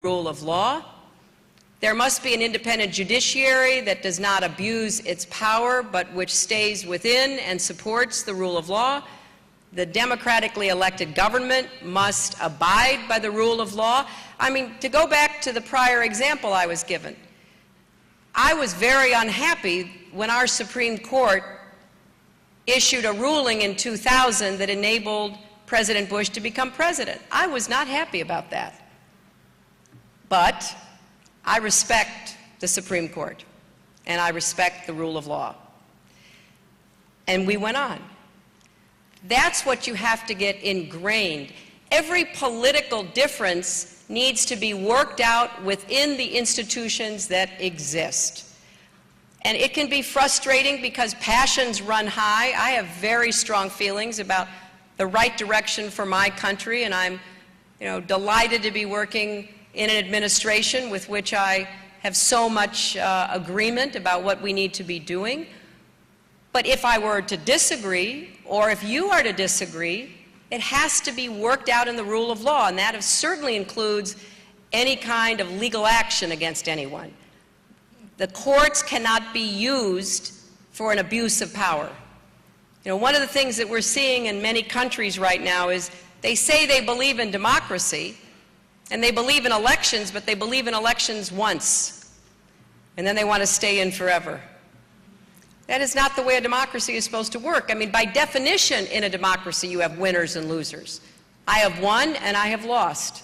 rule of law. There must be an independent judiciary that does not abuse its power, but which stays within and supports the rule of law. The democratically elected government must abide by the rule of law. I mean, to go back to the prior example I was given, I was very unhappy when our Supreme Court issued a ruling in 2000 that enabled President Bush to become president. I was not happy about that. But I respect the Supreme Court, and I respect the rule of law. And we went on. That's what you have to get ingrained. Every political difference needs to be worked out within the institutions that exist. And it can be frustrating because passions run high. I have very strong feelings about the right direction for my country, and I'm, delighted to be working in an administration with which I have so much agreement about what we need to be doing. But if I were to disagree, or if you are to disagree, it has to be worked out in the rule of law, and that certainly includes any kind of legal action against anyone. The courts cannot be used for an abuse of power. One of the things that we're seeing in many countries right now is they say they believe in democracy, and they believe in elections, but they believe in elections once, and then they want to stay in forever. That is not the way a democracy is supposed to work. I mean, by definition, in a democracy, you have winners and losers. I have won and I have lost.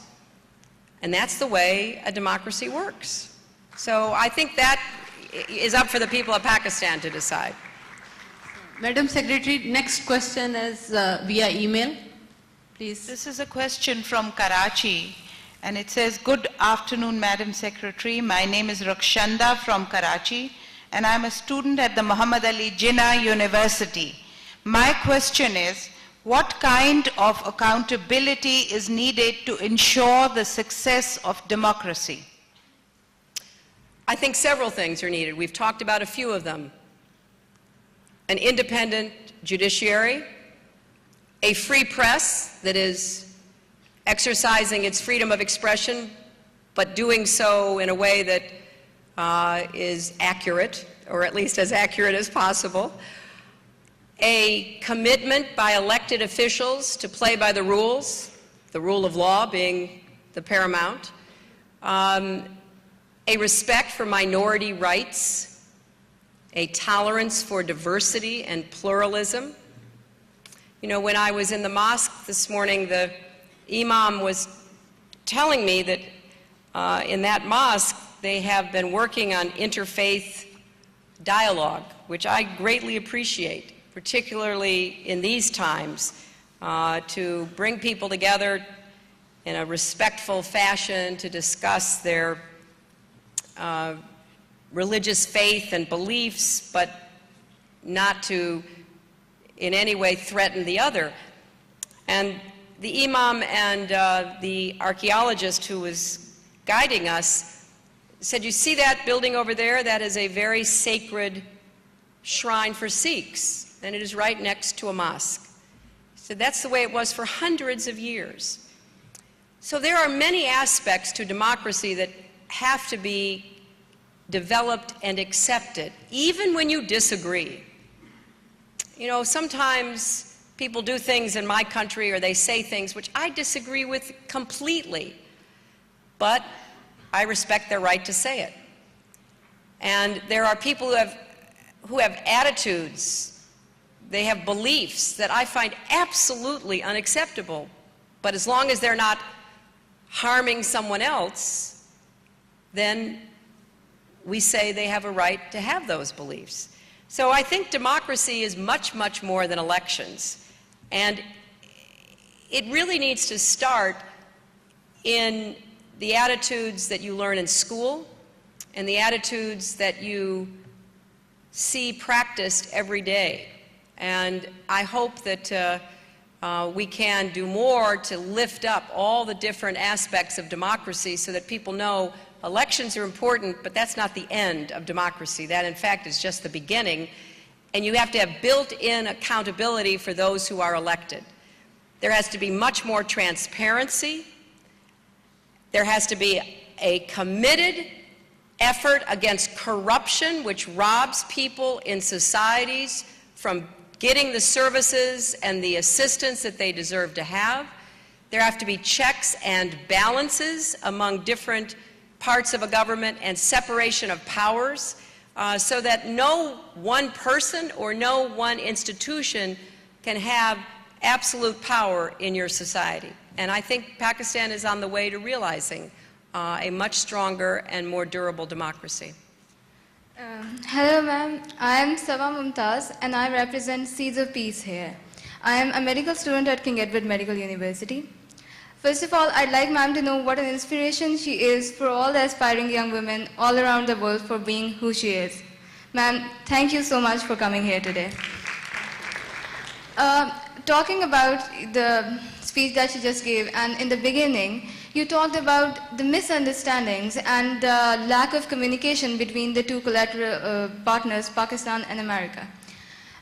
And that's the way a democracy works. So I think that is up for the people of Pakistan to decide. Madam Secretary, next question is via email, please. This is a question from Karachi, and it says, "Good afternoon, Madam Secretary. My name is Rakshanda from Karachi, and I'm a student at the Muhammad Ali Jinnah University. My question is, what kind of accountability is needed to ensure the success of democracy?" I think several things are needed. We've talked about a few of them. An independent judiciary, a free press that is exercising its freedom of expression, but doing so in a way that is accurate, or at least as accurate as possible. A commitment by elected officials to play by the rules, the rule of law being the paramount. A respect for minority rights, a tolerance for diversity and pluralism. When I was in the mosque this morning, the imam was telling me that in that mosque, they have been working on interfaith dialogue, which I greatly appreciate, particularly in these times, to bring people together in a respectful fashion to discuss their religious faith and beliefs, but not to in any way threaten the other. And the imam and the archaeologist who was guiding us said, "You see that building over there? That is a very sacred shrine for Sikhs, and it is right next to a mosque." He said, "That's the way it was for hundreds of years." So there are many aspects to democracy that have to be developed and accepted, even when you disagree. Sometimes people do things in my country, or they say things which I disagree with completely, but I respect their right to say it. And there are people who have attitudes, they have beliefs that I find absolutely unacceptable, but as long as they're not harming someone else, then we say they have a right to have those beliefs. So I think democracy is much, much more than elections. And it really needs to start in the attitudes that you learn in school and the attitudes that you see practiced every day. And I hope that we can do more to lift up all the different aspects of democracy so that people know elections are important, but that's not the end of democracy. That, in fact, is just the beginning. And you have to have built-in accountability for those who are elected. There has to be much more transparency. There has to be a committed effort against corruption, which robs people in societies from getting the services and the assistance that they deserve to have. There have to be checks and balances among different parts of a government and separation of powers so that no one person or no one institution can have absolute power in your society. And I think Pakistan is on the way to realizing a much stronger and more durable democracy. Hello ma'am, I am Sava Mumtaz and I represent Seeds of Peace here. I am a medical student at King Edward Medical University. First of all, I'd like ma'am to know what an inspiration she is for all the aspiring young women all around the world for being who she is. Ma'am, thank you so much for coming here today. Talking about the speech that you just gave, and in the beginning, you talked about the misunderstandings and lack of communication between the two collateral partners, Pakistan and America.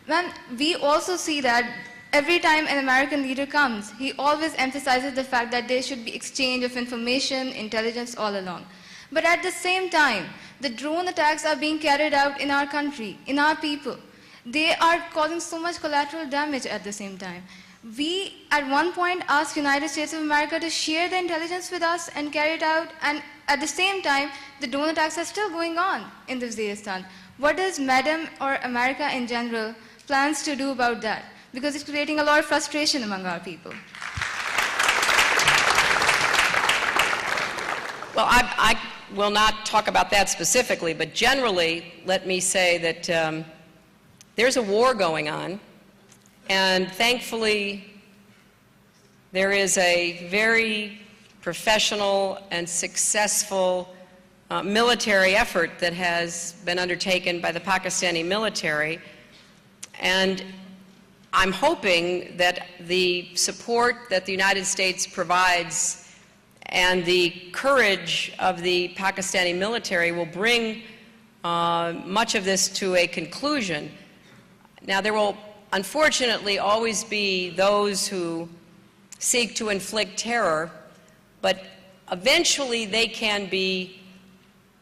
Ma'am, we also see that every time an American leader comes, he always emphasizes the fact that there should be exchange of information, intelligence all along. But at the same time, the drone attacks are being carried out in our country, in our people. They are causing so much collateral damage at the same time. We, at one point, asked United States of America to share the intelligence with us and carry it out, and at the same time, the drone attacks are still going on in the Waziristan. What does Madam or America in general plans to do about that? Because it's creating a lot of frustration among our people. Well, I will not talk about that specifically, but generally, let me say that there's a war going on, and thankfully, there is a very professional and successful military effort that has been undertaken by the Pakistani military, and I'm hoping that the support that the United States provides and the courage of the Pakistani military will bring much of this to a conclusion. Now, there will unfortunately always be those who seek to inflict terror, but eventually they can be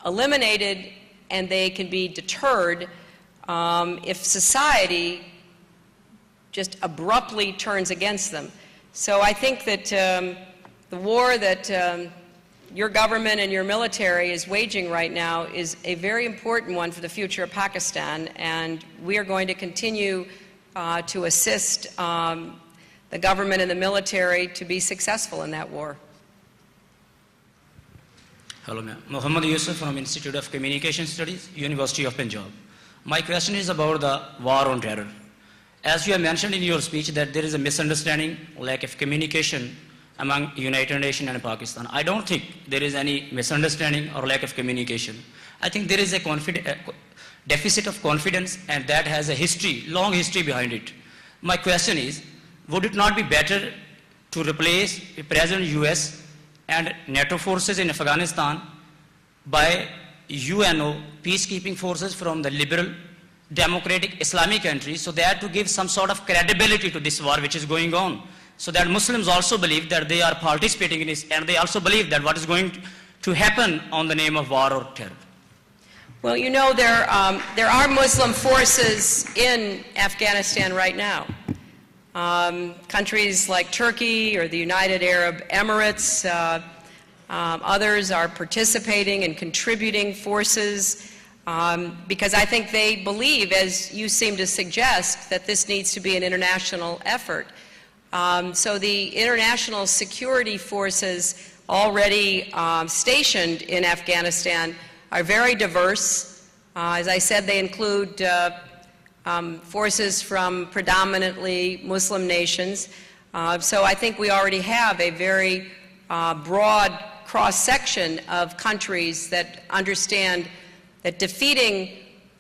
eliminated and they can be deterred if society just abruptly turns against them. So I think that the war that your government and your military is waging right now is a very important one for the future of Pakistan, and we are going to continue to assist the government and the military to be successful in that war. Hello, ma'am. Muhammad Yusuf from Institute of Communication Studies, University of Punjab. My question is about the war on terror. As you have mentioned in your speech that there is a misunderstanding, lack of communication among United Nations and Pakistan. I don't think there is any misunderstanding or lack of communication. I think there is a deficit of confidence, and that has a history, long history behind it. My question is, would it not be better to replace the present US and NATO forces in Afghanistan by UNO peacekeeping forces from the liberal, democratic Islamic countries, so that to give some sort of credibility to this war which is going on, so that Muslims also believe that they are participating in this, and they also believe that what is going to happen on the name of war or terror? Well, you know, there are Muslim forces in Afghanistan right now. Countries like Turkey or the United Arab Emirates, others are participating and contributing forces because I think they believe, as you seem to suggest, that this needs to be an international effort. So the international security forces already stationed in Afghanistan are very diverse. As I said, they include forces from predominantly Muslim nations. So I think we already have a very broad cross-section of countries that understand that defeating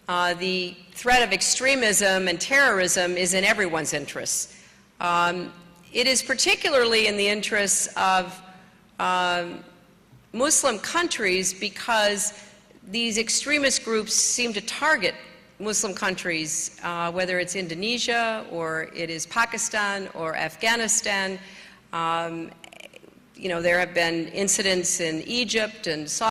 the threat of extremism and terrorism is in everyone's interests. It is particularly in the interests of Muslim countries because these extremist groups seem to target Muslim countries, whether it's Indonesia or it is Pakistan or Afghanistan. there have been incidents in Egypt and Saudi